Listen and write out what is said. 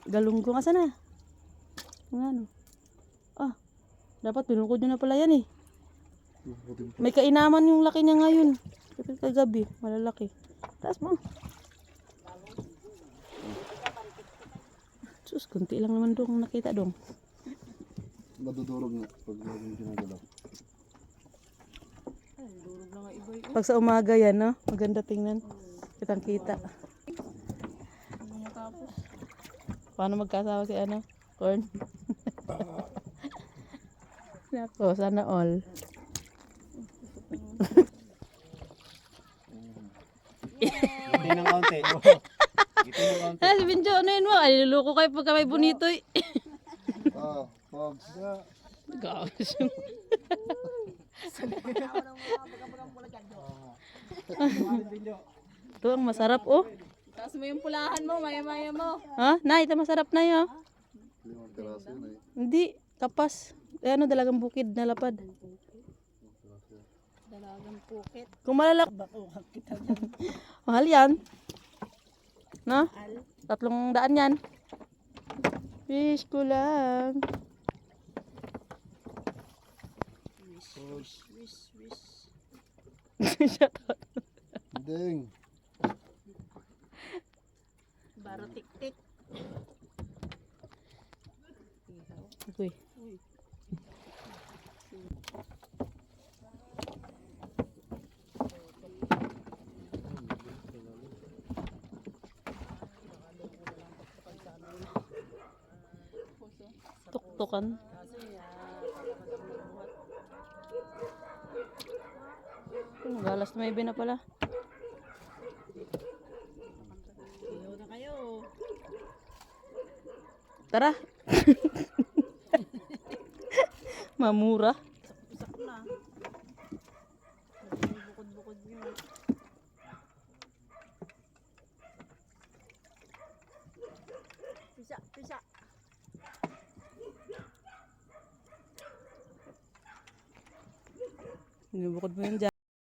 Galunggong, asa na? Ang ano? Ah, dapat pinukod nyo na pala yan eh. May kainaman yung laki niya ngayon. Kapit kagabi, malalaki. Taas mo. Sus, kunti lang naman dong nakita dong. Madudurog nga pag laging ginagalaw. Pag sa umaga yan, no? Maganda tingnan. Kitang kita. Paano magkasawa si ano? Corn? Nako, sana all. Hindi ng kaunti. Ito ng kaunti. Ah, si Binjo, ano yun mo? Ay, niluluko kayo pagka may bonito eh. Pogs. Gosh. Ito ang masarap oh. Taas mo yung pulahan mo, maya-maya mo. Ha? Na, ito masarap na yun. 5 piraso yun eh. Hindi, kapas. Eh, ano, dalagang bukid na lapad. Dalagang pukit. Kung malalak. Mahal yan. No? 300 yan. Fish ko lang. Shut up. Ding. Baro tik-tik. Uy. Tuktukan. Galas na may na pala. Ayaw na kayo. Tara. Mamura. Isak na. Bukod-bukod nyo. Pisa. Nilubukod mo yun dyan.